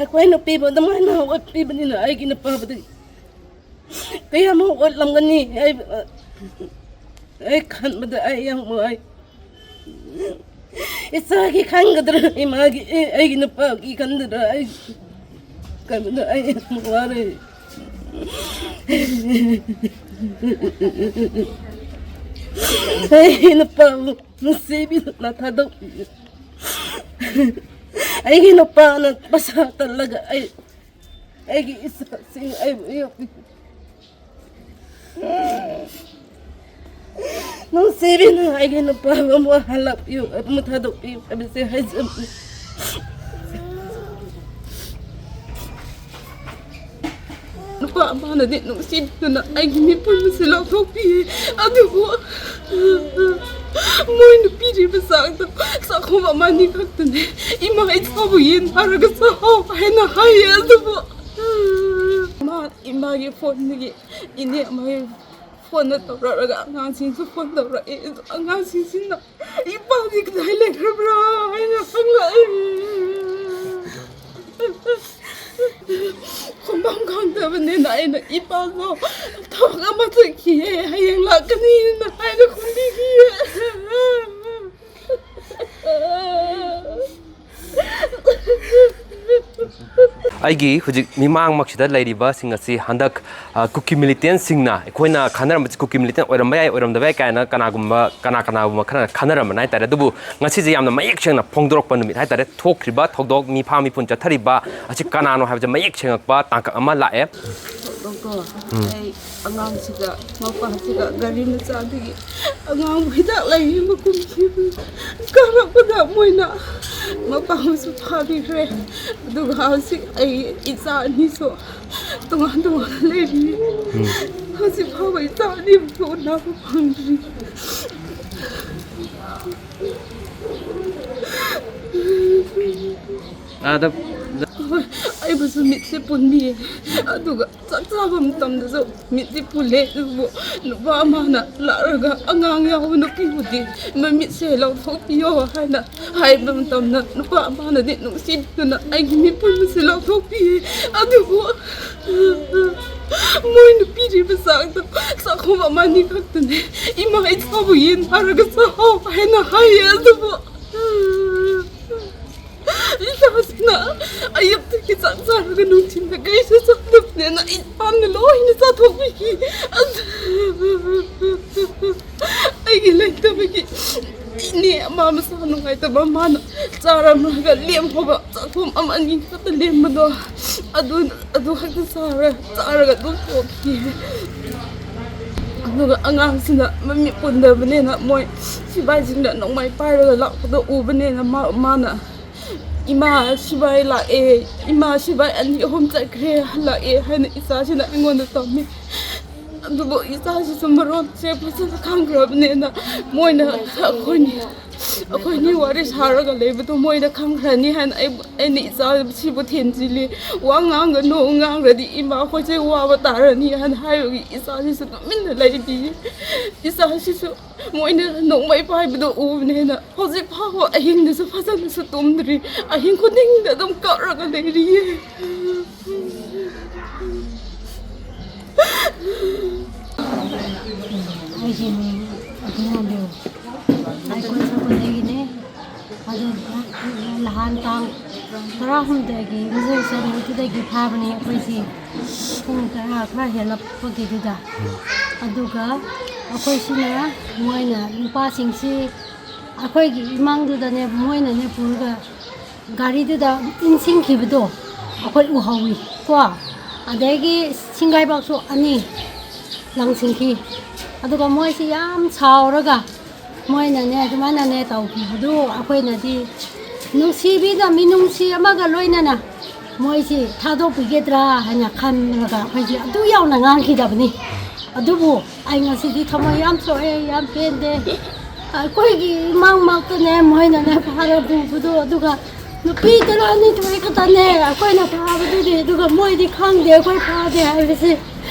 ꯑꯩꯈꯣꯏ ꯅꯨꯄꯤꯕꯨ ꯑꯗꯨꯃꯥꯏꯅ ꯑꯣꯠꯄꯤꯕꯅꯤꯅ ꯑꯩꯒꯤ ꯅꯨꯄꯥꯕꯨꯗꯤ ꯀꯌꯥꯃꯨꯛ ꯑꯣꯠꯂꯝꯒꯅꯤ ꯑꯩ ꯈꯟꯕꯗ ꯑꯩ ꯌꯥꯝ ꯋꯥꯏ ꯏꯆꯥꯒꯤ ꯈꯟꯒꯗ꯭ꯔꯥ ꯏꯃꯥꯒꯤ ꯑꯩꯒꯤ ꯅꯨꯄꯥꯒꯤ ꯈꯟꯒꯗ꯭ꯔꯥ ꯑꯩ ꯈꯟꯕꯗ ꯑꯩ ꯌꯥꯝ ꯋꯥꯔꯦ ꯑꯩꯒꯤ ꯅꯨꯄꯥꯕꯨ ꯅꯨꯡꯁꯤꯕꯤꯗꯨꯅ ꯊꯥꯗꯣꯛꯄꯤꯌꯨ ꯑꯩꯒꯤ ꯅꯨꯄꯥꯅ ꯄꯩꯁꯥ ꯇꯜꯂꯒ ꯑꯩꯒꯤ ꯏꯆꯥꯁꯤꯡ ꯑꯩꯕꯨ ꯌꯣꯛꯄꯤꯌꯨ ꯅꯨꯡꯁꯤꯕꯤꯅ ꯑꯩꯒꯤ ꯅꯨꯄꯥꯕꯨ ꯑꯃꯨꯛ ꯍꯜꯂꯛꯄꯤꯌꯨ ꯑꯃꯨꯛ ꯊꯥꯗꯣꯛꯄꯤꯌꯨ ꯍꯥꯏꯕꯁꯦ ꯍꯥꯏꯖꯕꯅꯤ nupa amana dit nung sibna ay ginipon mo sila topi adugo moy no piri basag sa ko mamani katne imay sabuyin pharaga sa ho na hay adugo ma imay phone ni ini amay phone na tawraga angang sing su phone tawra angang sing na ipadi kdai le bra ay na pangla kumbang kanta bane na ay na ipaso tawaga mataki hayang lakani na ay na kumbigi Aigi hujik mimang maksida lairiba singasi handak Kuki militant singna koina khanar Kuki militant Wari Mayek kaina kanagumba kana khana khanar manai tare dubu ngasi je yamna Mayek Sengna phongdorok panumit hai tare thokriba thodok mi phami pun chathariba achi kanano habja Mayek Sengakpa tangka ama lae Dongko ai angang siga mapa siga gari na sadigi angang hida lai makumchi kara pada moina mapa su phabi re duga si ai isa ni so tungan le ni hasi phabai ta ni so na phangri ada ai basu mitse punbi aduga chachaba mutamda so mitse pule nuba mana laraga angang yaw no pihudi mitse law thopiyo hana hai mutamna nuba mana dit no sibna ai gimi pun se law thopi adugo moy no piri basag sa ko mani katne imay sabuyin pharaga sa ho hana hai adugo Isasna ayap tiki sansar ka nung tinagay sa saklap niya na ipam na loy na sa tubig ay gilay tabagi ini mama sa nung ay tabamana cara mga liyam ko ba sa kum amanin ka talim mo do adu hagda cara ka doon toki ano ang sina mamipunda ba niya na moy si Mayek nung may para lak ko do uba niya na mana Ima sibai la ima sibai ani hom chakre la hana isa sina ngon ta mi adubo isa si sumron se pasa khangrab ne na moina akhoni wari saraga lebeto moina khangrani han ani isa si bu thenjili wangang ga no ngang ra di ima khoi se wa ba tarani han hayo isa si su min la di isa si su moina no mai pai bu u ne na hoji phawo ahin ne su phasan su tumdri ahin ko ding da dum ka ra ga le ri lahan tang tara humdagi mizai sari tudagi phabani akoisi pung tara khara helap pagi duda aduga akoisina moina nupa singsi akoigi imangduda ne moina ne purga gari duda insing khibdo akoi uhawi ko adagi singai bakso ani langsingki aduga moisi yam chauraga moina ne dumana ne tawkibudu akoina di nungsibiga minungsi amaga loinana moisi thadopigedra hana khamraga khoji adu yauna ngangkidabni adubu ai ngasidi thamo yam soe yam pende koigi mangmakne moina ne pharabu budu aduga nupi tarani thoi khatane koina phabudu de aduga moidi khangde koi phade haibisi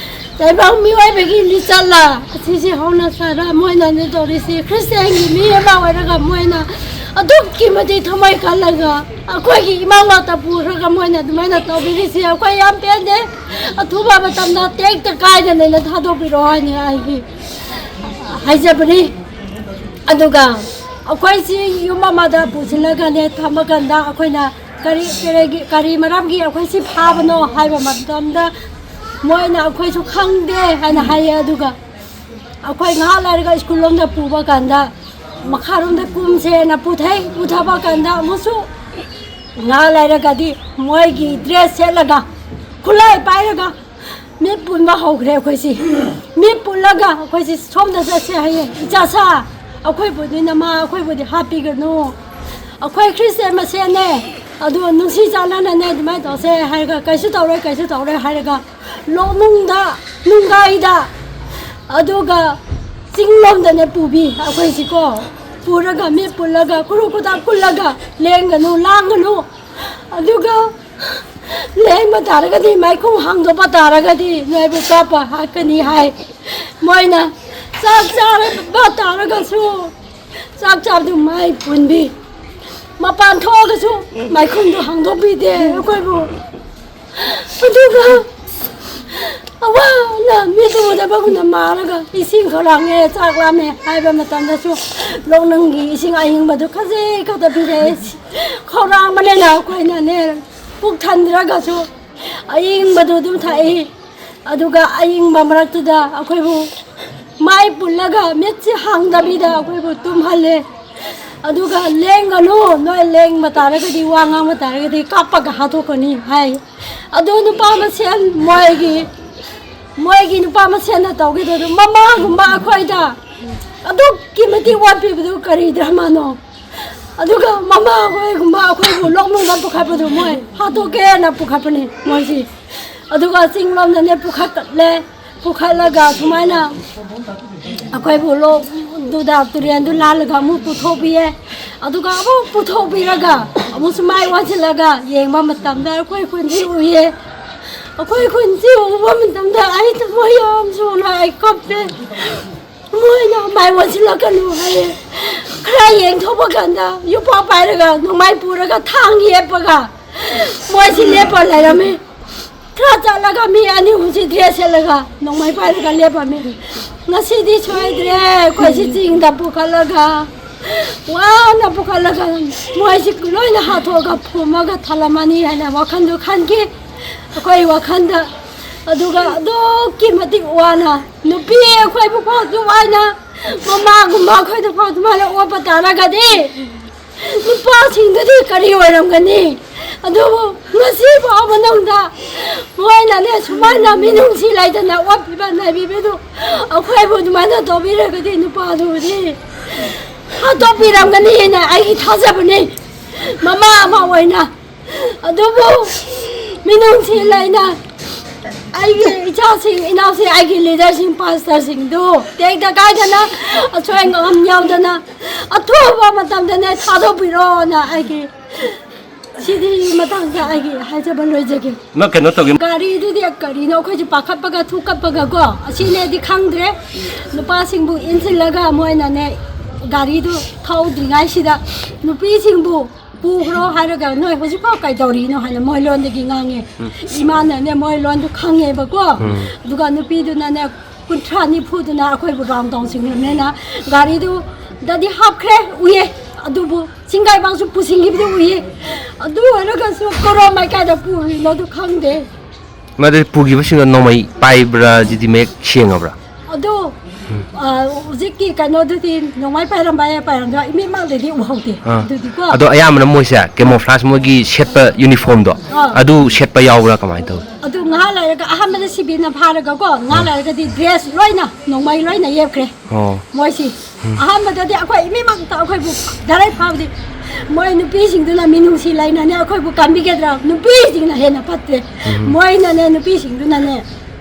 taibang miwai begi lisala sisi hona sara moina ne dorisi christian mi ma waraga moina ꯑꯗꯨꯛꯀꯤ ꯃꯇꯤꯛ ꯊꯃꯣꯏ ꯀꯜꯂꯒ ꯑꯩꯈꯣꯏꯒꯤ ꯏꯃꯥ ꯄꯨꯔꯒ ꯃꯣꯏꯅ ꯑꯗꯨꯃꯥꯏꯅ ꯇꯧꯕꯤꯔꯤꯁꯤ ꯑꯩꯈꯣꯏ ꯌꯥꯝ ꯄꯦꯟꯗꯦ ꯑꯊꯨꯕ ꯃꯇꯝꯗ ꯇꯦꯛꯇ ꯀꯥꯏꯗꯅ ꯊꯥꯗꯣꯛꯄꯤꯔꯣ ꯍꯥꯏꯅ ꯑꯩꯒꯤ ꯍꯥꯏꯖꯕꯅꯤ ꯑꯗꯨꯒ ꯑꯩꯈꯣꯏꯁꯤ ꯌꯨꯝ ꯑꯃꯗ ꯄꯨꯁꯤꯜꯂꯒꯅꯦ ꯊꯝꯃꯀꯥꯟꯗ ꯑꯩꯈꯣꯏꯅ ꯀꯔꯤ ꯃꯔꯝꯒꯤ ꯑꯩꯈꯣꯏꯁꯤ ꯐꯥꯕꯅꯣ ꯍꯥꯏꯕ ꯃꯇꯝꯗ ꯃꯣꯏꯅ ꯑꯩꯈꯣꯏꯁꯨ ꯈꯪꯗꯦ ꯍꯥꯏꯅ ꯍꯥꯏꯌꯦ ꯑꯗꯨꯒ ꯑꯩꯈꯣꯏ ꯉꯥꯏꯍꯥꯛ ꯂꯩꯔꯒ ꯁ꯭ꯀꯨꯜ ꯂꯣꯝꯗ ꯄꯨꯕ ꯀꯥꯟꯗ ꯃꯈꯥꯔꯣꯝꯗ ꯀꯨꯝꯁꯦꯅ ꯄꯨꯊꯕ ꯀꯥꯟꯗ ꯑꯃꯨꯛꯁꯨ ꯉꯥꯏꯍꯥꯛ ꯂꯩꯔꯒꯗꯤ ꯃꯣꯏꯒꯤ ꯗ꯭ꯔꯦꯁ ꯁꯦꯠꯂꯒ ꯈꯨꯠꯂꯥꯏ ꯄꯥꯏꯔꯒ ꯃꯤꯠ ꯄꯨꯟꯕ ꯍꯧꯈ꯭ꯔꯦ ꯑꯩꯈꯣꯏꯁꯤ ꯃꯤꯠ ꯄꯨꯜꯂꯒ ꯑꯩꯈꯣꯏꯁꯤ ꯁꯣꯝꯗ ꯆꯠꯁꯦ ꯍꯥꯏꯌꯦ ꯏꯆꯥꯁꯥ ꯑꯩꯈꯣꯏꯕꯨꯗꯤ ꯅꯃꯥ ꯑꯩꯈꯣꯏꯕꯨꯗꯤ ꯍꯥꯞꯄꯤꯒꯅꯨ ꯑꯩꯈꯣꯏ ꯈ꯭ꯔꯤꯁꯇꯦꯟ ꯃꯁꯦꯟꯅꯦ ꯑꯗꯨ ꯅꯨꯡꯁꯤ ꯆꯥꯟꯅꯅꯅꯦ ꯑꯗꯨꯃꯥꯏꯅ ꯇꯧꯁꯦ ꯍꯥꯏꯔꯒ ꯀꯩꯁꯨ ꯇꯧꯔꯣꯏ ꯍꯥꯏꯔꯒ ꯂꯣꯛꯅꯨꯡꯗ ꯅꯨꯡꯒꯥꯏꯗ ꯑꯗꯨꯒ ꯆꯤꯡꯂꯣꯝꯗꯅꯦ ꯄꯨꯕꯤ ꯑꯩꯈꯣꯏꯁꯤꯀꯣ ꯄꯨꯔꯒ ꯃꯤꯠ ꯄꯨꯜꯂꯒ ꯈꯨꯔꯨ ꯈꯨꯗꯥ ꯄꯨꯜꯂꯒ ꯂꯦꯡꯒꯅꯨ ꯂꯥꯡꯒꯅꯨ ꯑꯗꯨꯒ ꯂꯦꯡꯕ ꯇꯥꯔꯒꯗꯤ ꯃꯥꯏꯈꯣꯡ ꯍꯥꯡꯗꯣꯛꯄ ꯇꯥꯔꯒꯗꯤ ꯅꯣꯏꯕꯨ ꯀꯥꯞꯄ ꯍꯥꯠꯀꯅꯤ ꯍꯥꯏ ꯃꯣꯏꯅ ꯆꯥꯛ ꯆꯥꯔꯕ ꯇꯥꯔꯒꯁꯨ ꯆꯥꯛ ꯆꯥꯕꯗꯨ ꯃꯥꯏ ꯄꯨꯟꯕꯤ ꯃꯄꯥꯟ ꯊꯣꯛꯑꯒꯁꯨ ꯃꯥꯏꯈꯣꯡꯗꯣ ꯍꯥꯡꯗꯣꯛꯄꯤꯗꯦ ꯑꯩꯈꯣꯏꯕꯨ ꯑꯗꯨꯒ ꯑꯋꯥꯅ ꯃꯤꯠ ꯎꯗꯕꯒꯨꯝꯅ ꯃꯥꯔꯒ ꯏꯁꯤꯡ ꯈꯧꯔꯥꯡꯉꯦ ꯆꯥꯛ ꯂꯥꯝꯃꯦ ꯍꯥꯏꯕ ꯃꯇꯝꯗꯁꯨ ꯂꯣꯛꯅꯨꯡꯒꯤ ꯏꯁꯤꯡ ꯑꯏꯪꯕꯗꯨ ꯈꯖꯤꯛ ꯈꯛꯇ ꯄꯤꯔꯛꯑꯦ ꯈꯧꯔꯥꯡꯕꯅꯤꯅ ꯑꯩꯈꯣꯏꯅꯅꯦ ꯄꯨꯛ ꯊꯟꯗ꯭ꯔꯒꯁꯨ ꯑꯏꯪꯕꯗꯨ ꯑꯗꯨꯝ ꯊꯛꯏ ꯑꯗꯨꯒ ꯑꯏꯪꯕ ꯃꯔꯛꯇꯨꯗ ꯑꯩꯈꯣꯏꯕꯨ ꯃꯥꯏ ꯄꯨꯜꯂꯒ ꯃꯤꯠꯁꯤ ꯍꯥꯡꯗꯕꯤꯗ ꯑꯩꯈꯣꯏꯕꯨ ꯇꯨꯝꯍꯜꯂꯦ ꯑꯗꯨꯒ ꯂꯦꯡꯒꯅꯨ ꯅꯣꯏ ꯂꯦꯡꯕ ꯇꯥꯔꯒꯗꯤ ꯋꯥ ꯉꯥꯡꯕ ꯇꯥꯔꯒꯗꯤ ꯀꯥꯞꯄꯒ ꯍꯥꯠꯇꯣꯛꯀꯅꯤ ꯍꯥꯏ ꯑꯗꯨ ꯅꯨꯄꯥ ꯃꯁꯦꯟ ꯃꯣꯏꯒꯤ ꯅꯨꯄꯥ ꯃꯁꯦꯟꯅ ꯇꯧꯈꯤꯗꯣ ꯃꯃꯥꯒꯨꯝꯕ ꯑꯩꯈꯣꯏꯗ ꯑꯗꯨꯛꯀꯤ ꯃꯇꯤꯛ ꯋꯥꯠꯄꯤꯕꯗꯨ ꯀꯔꯤ ꯙꯔꯃꯅꯣ ꯑꯗꯨꯒ ꯃꯃꯥ ꯍꯣꯏꯒꯨꯝꯕ ꯑꯩꯈꯣꯏꯕꯨ ꯂꯣꯛꯅꯨꯡꯗ ꯄꯨꯈꯠꯄꯗꯨ ꯃꯣꯏ ꯍꯥꯠꯇꯣꯛꯀꯦꯅ ꯄꯨꯈꯠꯄꯅꯤ ꯃꯣꯏꯁꯤ ꯑꯗꯨꯒ ꯆꯤꯡꯂꯣꯝꯗꯅꯦ ꯄꯨꯈꯠꯂꯒ ꯁꯨꯃꯥꯏꯅ ꯑꯩꯈꯣꯏꯕꯨ ꯂꯣꯛꯗꯨꯗ ꯇꯨꯔꯦꯟꯗꯨ ꯂꯥꯜꯂꯒ ꯑꯃꯨꯛ ꯄꯨꯊꯣꯛꯄꯤꯌꯦ ꯑꯗꯨꯒ ꯑꯃꯨꯛ ꯄꯨꯊꯣꯛꯄꯤꯔꯒ ꯑꯃꯨꯛ ꯁꯨꯃꯥꯏ ꯋꯥꯟꯁꯤꯜꯂꯒ ꯌꯦꯡꯕ ꯃꯇꯝꯗ ꯑꯩꯈꯣꯏ ꯈꯨꯟꯁꯤ ꯎꯏꯌꯦ ꯑꯩꯈꯣꯏ ꯈꯨꯟꯁꯤ ꯎꯕ ꯃꯇꯝꯗ ꯑꯩ ꯊꯃꯣꯏ ꯌꯥꯝ ꯁꯣꯛꯅ ꯑꯩ ꯀꯞꯄꯦ ꯃꯣꯏꯅ ꯃꯥꯏ ꯋꯥꯟꯁꯤꯜꯂꯛꯀꯅꯨ ꯍꯥꯏꯌꯦ ꯈꯔ ꯌꯦꯡꯊꯣꯛꯄ ꯀꯥꯟꯗ ꯌꯨꯄꯥ ꯄꯥꯏꯔꯒ ꯅꯣꯡꯃꯥꯏ ꯄꯨꯔꯒ ꯊꯥꯡ ꯌꯦꯞꯄꯒ ꯃꯣꯏꯁꯤ ꯂꯦꯞꯄ ꯂꯩꯔꯝꯃꯤ ꯈꯔ ꯆꯠꯂꯒ ꯃꯤ ꯑꯅꯤ ꯑꯍꯨꯝꯁꯤ ꯗ꯭ꯔꯦꯁ ꯁꯦꯠꯂꯒ ꯅꯣꯡꯃꯥꯏ ꯄꯥꯏꯔꯒ ꯂꯦꯞꯄꯝꯃꯤ ꯉꯁꯤꯗꯤ ꯁꯣꯏꯗ꯭ꯔꯦ ꯑꯩꯈꯣꯏꯁꯤ ꯆꯤꯡꯗ ꯄꯨꯈꯠꯂꯒ ꯋꯥꯅ ꯄꯨꯈꯠꯂꯒ ꯃꯣꯏꯁꯤ ꯂꯣꯏꯅ ꯍꯥꯠꯇꯣꯛꯑꯒ ꯐꯨꯝꯃꯒ ꯊꯜꯂꯝꯃꯅꯤ ꯍꯥꯏꯅ ꯋꯥꯈꯜꯗꯨ ꯈꯟꯈꯤ ꯑꯩꯈꯣꯏ ꯋꯥꯈꯜꯗ ꯑꯗꯨꯒ ꯑꯗꯨꯛꯀꯤ ꯃꯇꯤꯛ ꯋꯥꯅ ꯅꯨꯄꯤ ꯑꯩꯈꯣꯏꯕꯨ ꯐꯥꯎ ꯑꯗꯨꯃꯥꯏꯅ ꯃꯃꯥꯒꯨꯝꯕ ꯑꯩꯈꯣꯏꯗ ꯐꯥꯎ ꯑꯗꯨꯃꯥꯏꯅ ꯑꯣꯠꯄ ꯇꯥꯔꯒꯗꯤ ꯅꯨꯄꯥꯁꯤꯡꯗꯨꯗꯤ ꯀꯔꯤ ꯑꯣꯏꯔꯝꯒꯅꯤ ꯑꯗꯨꯕꯨ ꯉꯁꯤ ꯐꯥꯎ ꯃꯅꯨꯡꯗ ꯃꯣꯏꯅꯅꯦ ꯁꯨꯃꯥꯏꯅ ꯃꯤꯅꯨꯡꯁꯤ ꯂꯩꯇꯅ ꯑꯣꯠꯄꯤꯕ ꯅꯩꯕꯤꯕꯗꯨ ꯑꯩꯈꯣꯏꯕꯨ ꯑꯗꯨꯃꯥꯏꯅ ꯇꯧꯕꯤꯔꯒꯗꯤ ꯅꯨꯄꯥꯗꯨꯕꯨꯗꯤ ꯍꯥꯠꯇꯣꯛꯄꯤꯔꯝꯒꯅꯤꯅ ꯑꯩꯒꯤ ꯊꯥꯖꯕꯅꯤ ꯃꯃꯥ ꯑꯃ ꯑꯣꯏꯅ ꯑꯗꯨꯕꯨ ꯃꯤꯅꯨꯡꯁꯤ ꯂꯩꯅ ꯑꯩꯒꯤ ꯏꯆꯥꯁꯤꯡ ꯏꯅꯥꯎꯁꯤꯡ ꯑꯩꯒꯤ ꯂꯤꯗꯔꯁꯤꯡ ꯄꯥꯁꯇꯔꯁꯤꯡꯗꯨ ꯇꯦꯛꯇ ꯀꯥꯏꯗꯅ ꯑꯁꯣꯏ ꯑꯉꯥꯝ ꯌꯥꯎꯗꯅ ꯑꯊꯨꯕ ꯃꯇꯝꯗꯅꯦ ꯊꯥꯗꯣꯛꯄꯤꯔꯣꯅ ꯑꯩꯒꯤ ꯁꯤꯗꯤ ꯃꯇꯥꯡꯗ ꯑꯩꯒꯤ ꯍꯥꯏꯖꯕ ꯂꯣꯏꯖꯒꯦ ꯀꯩꯅꯣ ꯇꯧꯒꯦ ꯒꯥꯔꯤꯗꯨꯗꯤ ꯀꯔꯤꯅꯣ ꯑꯩꯈꯣꯏꯁꯨ ꯄꯥꯈꯠꯄꯒ ꯊꯨꯀꯠꯄꯒ ꯀꯣ ꯑꯁꯤꯅꯦꯗꯤ ꯈꯪꯗ꯭ꯔꯦ ꯅꯨꯄꯥꯁꯤꯡꯕꯨ ꯏꯟꯁꯤꯜꯂꯒ ꯃꯣꯏꯅꯅꯦ ꯒꯥꯔꯤꯗꯨ ꯊꯧꯗ꯭ꯔꯤꯉꯩꯁꯤꯗ ꯅꯨꯄꯤꯁꯤꯡꯕꯨ ꯄꯨꯈ꯭ꯔꯣ ꯍꯥꯏꯔꯒ ꯅꯣꯏ ꯍꯧꯖꯤꯛꯐꯥꯎ ꯀꯩꯗꯧꯔꯤꯅꯣ ꯍꯥꯏꯅ ꯃꯣꯏ ꯂꯣꯟꯗꯒꯤ ꯉꯥꯡꯉꯦ ꯏꯃꯥꯅꯅꯦ ꯃꯣꯏ ꯂꯣꯟꯗꯨ ꯈꯪꯉꯦꯕꯀோ ꯑꯗꯨꯒ ꯅꯨꯄꯤꯗꯨꯅꯅꯦ 30 ꯅꯤꯐꯨꯗꯨꯅ ꯑꯩꯈꯣꯏꯕꯨ ꯔꯥꯎꯟ ꯇꯧꯁꯤꯟꯈ꯭ꯔꯕꯅꯤꯅ ꯒꯥꯔꯤꯗꯨꯗꯗꯤ ꯍꯥꯞꯈ꯭ꯔꯦ ꯎꯏꯌꯦ ꯑꯗꯨꯕꯨ ꯆꯤꯡꯒꯥꯏꯕꯥꯡꯁꯨ ꯄꯨꯁꯤꯟꯈꯤꯕꯗꯨ ꯎꯏꯌꯦ ꯑꯗꯨ ꯑꯣꯏꯔꯒꯁꯨ ꯀꯔꯣꯝ ꯃꯥꯏꯀꯩꯗ ꯄꯨꯔꯤꯅꯣꯗꯨ ꯈꯪꯗꯦ ꯃꯗꯨ ꯄꯨꯈꯤꯕꯁꯤꯡꯗꯣ ꯅꯣꯡꯃꯩ ꯄꯥꯏꯕ꯭ꯔꯥ ꯁꯤꯗꯤ ꯃꯌꯦꯛ ꯁꯦꯡꯉꯕ꯭ꯔꯥ ꯑꯗꯨ ꯍꯧꯖꯤꯛꯀꯤ ꯀꯩꯅꯣꯗꯨꯗꯤ ꯅꯣꯡꯃꯩ ꯄꯥꯏꯔꯝꯕ ꯄꯥꯏꯔꯝꯗ꯭ꯔꯥ ꯏꯃꯤꯠꯃꯛꯇꯗꯤ ꯎꯍꯧꯗꯦ ꯑꯗꯨꯗꯤꯀꯣ ꯑꯗꯣ ꯑꯌꯥꯝꯕꯅ ꯃꯣꯏꯁꯦ ꯀꯦꯃꯣꯐ꯭ꯂꯥꯖ ꯃꯣꯏꯒꯤ ꯁꯦꯠꯄ ꯌꯨꯅꯤꯐꯣꯔꯝꯗꯣ ꯑꯗꯨ ꯁꯦꯠꯄ ꯌꯥꯎꯕ꯭ꯔꯥ ꯀꯃꯥꯏꯅ ꯇꯧꯋꯤ ꯑꯗꯨ ꯉꯥꯏꯍꯥꯛ ꯂꯩꯔꯒ ꯑꯍꯥꯟꯕꯗ ꯁꯤꯕꯤꯅ ꯐꯥꯔꯒꯀꯣ ꯉꯥꯏꯍꯥꯛ ꯂꯩꯔꯒꯗꯤ ꯗ꯭ꯔꯦꯁ ꯂꯣꯏꯅ ꯅꯣꯡꯃꯩ ꯂꯣꯏꯅ ꯌꯦꯞꯈ꯭ꯔꯦ ꯃꯣꯏꯁꯤ ꯑꯍꯥꯟꯕꯗꯗꯤ ꯑꯩꯈꯣꯏ ꯏꯃꯤꯠꯃꯛꯇ ꯑꯩꯈꯣꯏꯕꯨ ꯗꯥꯏꯔꯦꯛ ꯐꯥꯕꯗꯤ ꯃꯣꯏ ꯅꯨꯄꯤꯁꯤꯡꯗꯨꯅ ꯃꯤꯅꯨꯡꯁꯤ ꯂꯩꯅꯅꯦ ꯑꯩꯈꯣꯏꯕꯨ ꯀꯟꯕꯤꯒꯗ꯭ꯔꯥ ꯅꯨꯄꯤꯁꯤꯡꯅ ꯍꯦꯟꯅ ꯐꯠꯇꯦ ꯃꯣꯏꯅꯅꯦ ꯅꯨꯄꯤꯁꯤꯡꯗꯨꯅꯅꯦ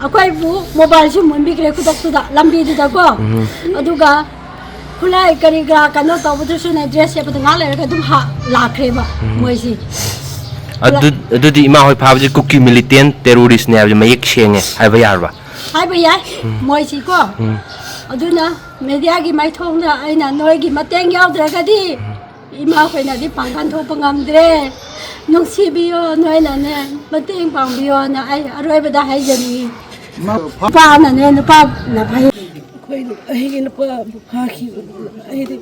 ꯑꯩꯈꯣꯏꯕꯨ ꯃꯣꯕꯥꯏꯜꯁꯨ ꯃꯨꯟꯕꯤꯈ꯭ꯔꯦ ꯈꯨꯗꯛꯇꯨꯗ ꯂꯝꯕꯤꯗꯨꯗꯀꯣ ꯑꯗꯨꯒ ꯈꯨꯠꯂꯥꯏ ꯀꯔꯤ ꯀꯔꯥ ꯀꯩꯅꯣ ꯇꯧꯕꯗꯨꯁꯨꯅꯦ ꯗ꯭ꯔꯦꯁ ꯁꯦꯠꯄꯗ ꯉꯥꯛ ꯂꯩꯔꯒ ꯑꯗꯨꯝ ꯂꯥꯛꯈ꯭ꯔꯦꯕ ꯃꯣꯏꯁꯤ ꯑꯗꯨꯗꯤ ꯏꯃꯥ ꯍꯣꯏ ꯐꯥꯕꯁꯤ ꯀꯨꯀꯤ ꯃꯤꯂꯤꯇꯦꯟ ꯇꯦꯔꯣꯔꯤꯁꯅꯦ ꯍꯥꯏꯕꯁꯤ ꯃꯌꯦꯛ ꯁꯦꯡꯉꯦ ꯍꯥꯏꯕ ꯌꯥꯔꯕ ꯍꯥꯏꯕ ꯌꯥꯏ ꯃꯣꯏꯁꯤꯀꯣ ꯑꯗꯨꯅ ꯃꯦꯗꯤꯌꯥꯒꯤ ꯃꯥꯏꯊꯣꯡꯗ ꯑꯩꯅ ꯅꯣꯏꯒꯤ ꯃꯇꯦꯡ ꯌꯥꯎꯗ꯭ꯔꯒꯗꯤ ima khoi na di pangkan tho pangamdre nungsibiyo noinane mating pangbiyo na ai aroi bada haijani pa na ne na pa na phai khoi ai na pa bukha khi ai di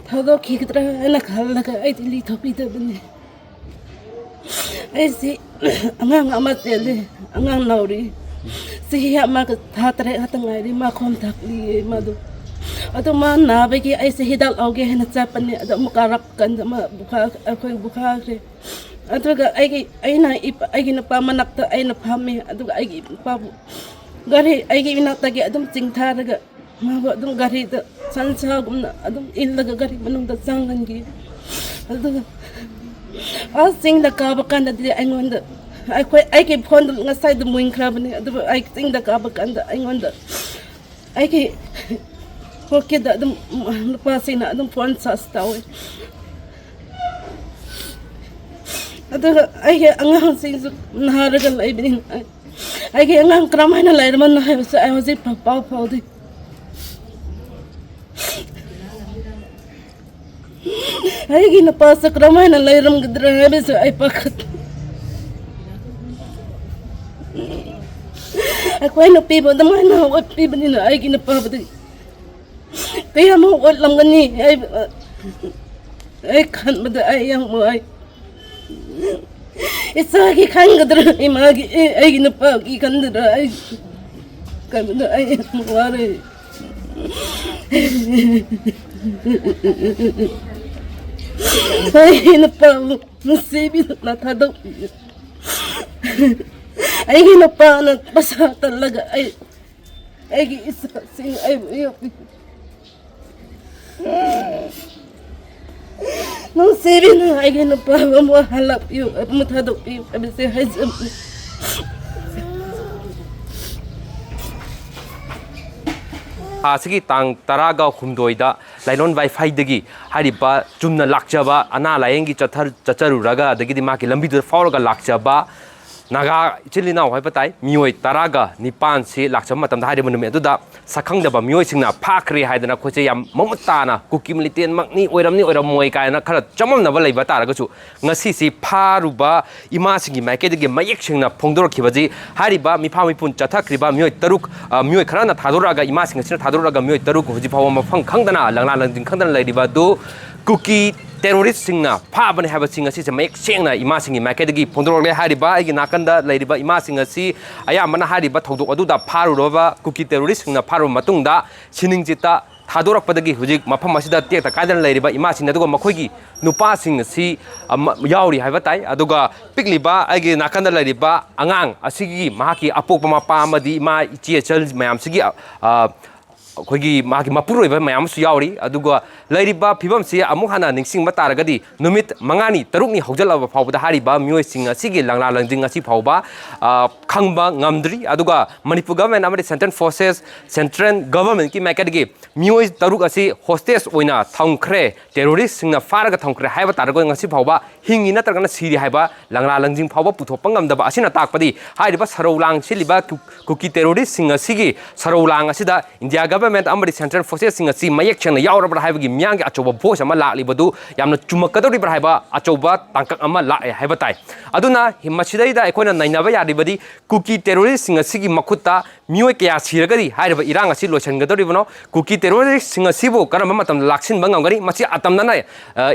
thado khi kitra na khal na ka ai li thopi ta bane ai si angang ama tele angang nauri si ya ma ka thatre hatangai ri ma khom thak li ma do ado ma na be ki ai si hidal auge hena chapani ado mukarap kan ma bukha khoi bukha kre ado ga ai na na pa manak ta ai na phami ado ga ai pa gari ai gi na ta gi adum ching tha ga ma ba adum gari ta sansa gumna adum illa ga gari manung da sangan gi ado a sing da ka ba kan da ai ngonda ai ke phone nga sai da muing kra bani ado ai sing da ka ba kan da ai ngonda ai ke porque da adum pa sina adum phone sa stawe ado ai ke angang sing nahar ga lai bin ai ke angang kramai na lai man na sa ai hosi pa pa di ai ke na pa sa kramai na lai ram gidra be sa ai pakat aku ai no pi bo da mai na wat pi bani na ai ke na pa di kaya mo wat lam gani ai kan bada ai yang mo ai isa ki kan gadra imagi ai na pa ki kan dra ai kan bada ai mo ware ai na pa nasibi na thado ai na pa na basa talaga ai isa sing ai não sei não ai que não pode vamos halap eu mutado eu abse hazam asigi tang taraga humdoida lainon wifi dagi hariba chumna lakchaba ana layengi chacharuraga dagi di maki lambi du fauraga lakchaba naga chilina hoi patai mioi taraga nipan si lakcham matam da hariba numi aduda sakhangdaba mioisingna phakri haidana khoche yam mamutana kuki militian makni oiramoi kaina khara chamamna ba leiba taraga chu ngasi si pharuba ima singi maike dagi mayek sengna phongdorkhibaji hariba mipha mipun chathakriba mioi taruk mioi kharana thadoraga ima singa sina thadoraga mioi taruk hoji phawa mafang khangdana langla langding khangdana leiba du Kuki Terrorist Sengna Phabane have a singer Mayek Sengna ima singi maike dagi phongdorkle hariba igi nakanda leiba ima singa si ayamana hariba thodok aduda pharuroba Kuki Terrorist Sengna pharu matungda siningjita thadorakpadagi hujik mafam asida tekta kaidana leiba ima singa aduga makhoigi nupa singa si yauri haiba tai aduga pikliba igi nakanda leiba angang asigi mahaki apokpa mapa amadi ima ichi chal mayam sigi khoigi magi mapuroiba mayam su yauri aduga leiriba phibam si amuk hana ningsing ma taragadi numit mangani tarukni haujalaba phawbada hariba mioising asigi langla langding asi phawba khangba ngamdri aduga manipur government amadi central government ki makadgi miois taruk asi hostage oina thongkhre terrorist singna faraga thongkhre haiba tarago ngasi phawba hingi na targana siri haiba langla langjing phawba puthopang ngamdaba asina takpadi hariba saraulang siliba kuki terrorist singa sigi saraulang asida india government amadi central forces singa si mayek changna yaurabra haibagi myang achoba voice ama lakli badu yamna chumakadori bra haiba achoba tangkak ama la haiba tai aduna himachidai ekhoina nainaba yaribadi kuki terrorist singa sigi makutta mioi kya siragadi haiba irang asi loisangadori bano kuki terrorist singa sibo karama matam laksin bangangari machi atamna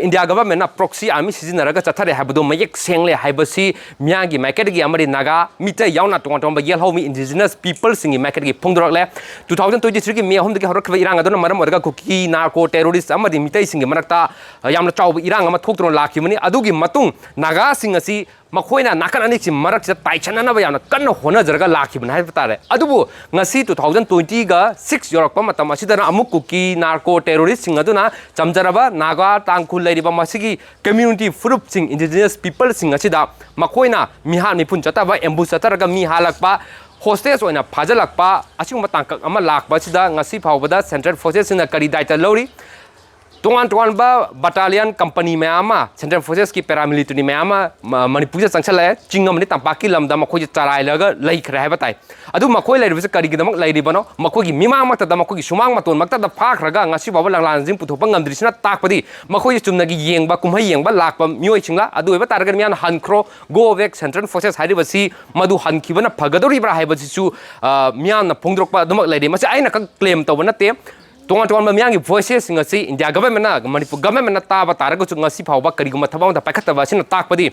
india government na proxy army sizinaraga chathare haibadu mayek sengle haibasi myangi marketgi amadi naga mita yauna tongtong ba yelhomi indigenous people singi marketgi phongdorakle 2023 gi me homdagi horakba irang aduna maram orga kuki narco terrorist amadi mitai singi marakta yamna chawba irang ama thokdron lakhimani adugi matung naga singasi makoina nakan ani chi marak cha taichanana ba yamna kanna hona jarga lakhibna hai tare adubu ngasi 2020 ga 6 yorakpa matam asidana amuk kuki narco terrorist sing aduna chamjaraba naga tangkhul leiriba masigi community group sing indigenous people sing asida makoina mihan mipun chataba ambush chataraga mi halakpa hostage oina phajalakpa asingma tangkak ama lakpa sida ngasi phawbada central forces sina kari daita lori तोान तोान battalion company ma'am central forces की paramilitary ma'am मनपुर चंसल चिंगम तंपाकी लमद मखोई चराइलग लेखरे है बताए अदु मखोई लेरिबसे करिगिदमक लेरिबनो मखोई मिमांगमक्तद मखोई सुमांग मतोनमक्तद फाखरगा ngasi बाबा लांगलांजिं पुथोपा ngamdrisina takpadi मखोई चुमनगी येंगबा कुमहै येंगबा लाकपा मियोइसिंगला अदु एबा तारगन मियान हनख्रो गो बैक सेंट्रल फोर्सेस हाइरिबसी मधु हनखिबना फगदोरिब्रा हाइबसिसु मियान फोंद्रोकपा दमक लेरि मसे आइना क क्लेम तौब नते तोंगा तोंगा मियांगी voices ngasi India government Manipur government ताबा तारगसु ngasi फावबा करिगुमा थबांदा पाखतबा सिना ताकपदी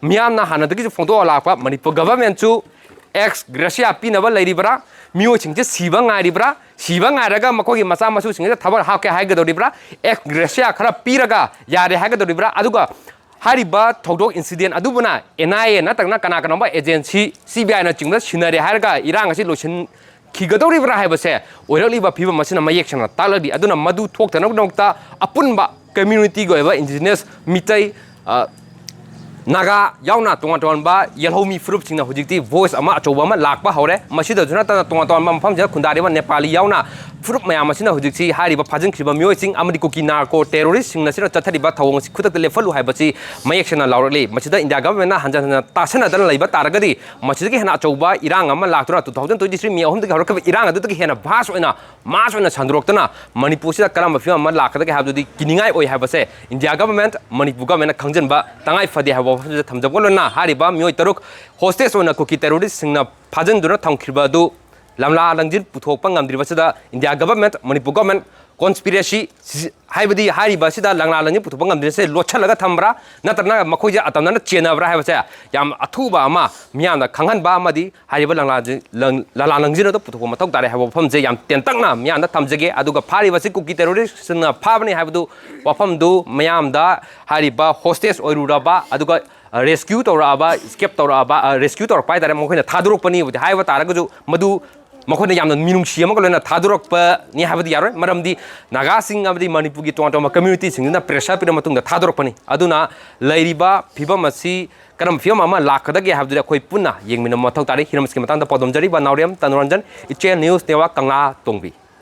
मियानना हानदगी फोंदो लाकपा मणिपुर गवर्नमेंट सु एक्स ग्रेसिया पिनबा लेरिबरा मियोइसिंजे सिबा ngairibra सिबा ngairaga मखोगी मसा मसु सिंगे थबर हाके हाइगदोरिब्रा एक्स ग्रेसिया खरा पिरगा यारे हाइगदोरिब्रा अदुगा हारिबा थौदोक इंसिडेंट अदुबना एनआईए नतंगना कना कनबा एजेंसी सीबीआई ना चिंगदा सिनारे हारगा इरांग असि लोसन खिगदोरिब्रा हाइबसे ओइरलिबा फिबा मसिना मयेक सेंगना तालदि अदुना मदु थोक्तनबनोक्ता अपुनबा कम्युनिटी गोएबा इंडिजिनस मितै नागा यावना तोंगा तोंबा येलहोमी फ्रुप सिंगना हुजिक्ति वॉइस अमा अचौबा अमा लाकपा हौरे मसिदा जुना तना तोंगा तोंबा मफम खुंदारिबा नेपाली यावना फ्रुप मयाम मसिना हुजिक्सि हारिबा फाजंखिबा मियोइसिंग अमदि कुकी नार्को टेररिस्ट सिंगना सिना चथरिबा थवंग सि खुदक लेफलु हाइबसि मयेक सेंना लाउरले मसिदा इंडिया गवर्नमेंट हंजन तासना दन लेबा तारगदि मसिदगी हेना अचौबा इरांग अमा लाक्तरा 2023 मी अहम दग हरकब इरांग अदुदगी हेना भास ओइना मास ओइना संद्रोक्तना मणिपुर सिदा करम फिम अमा लाकदगी हाबदि किनिंगाय ओइ हाइबसे इंडिया गवर्नमेंट मणिपुर गवर्नमेंट खंजनबा तंगाय फदे हाबो थमजबोलना हारिबा मियोइ तरुक होस्टेस ओइना कुकी टेररिस्ट सिंगना फाजनदुना थंखिबदु लमला लंजिन पुथोकपा ngamdribasida India government Manipur government conspiracy हाइबदी हारिबासिदा लंगला लंजिन पुथोकपा ngamdribase लोछलगा थमब्रा नत्रना मखोजे अतमना चेनब्रा हाइबसे याम अथुबा अमा मियाना खंगहनबा अमदि हारिबा लंगला लंजिन तो पुथोक मथौ तारे हाबो फमजे याम तेंतकना मियाना थमजगे अदुगा फारिबासि कुकी टेररिस्ट सिंगना फाबनि हाइबदु वफमदु मयामदा हारिबा होस्टेस ओइरुराबा अदुगा रेस्क्यू तौराबा स्केप तौराबा रेस्क्यू तौर पाइदारे मखोइना थादुरकपनि हाइबा तारगजु मदु मखोइना यामना मिनुंगसि अमक लोइना थादुरकपा नि हाइबदि यारोय मरमदि नागासिंग अमदि मणिपुरगी तोंगा कम्युनिटी सिंगना प्रेशर पिर मतुंगदा थादुरकपनि अदुना लैरिबा फिबम असि करम फिबम अमा लाखदगे हाइबदि अखोइ पुन्ना येंगमिन मथौ तारि हिरमसकि मतंदा पदमजरिबा नावरेम तनुरंजन इचे न्यूज नेवा कंगला तोंबी।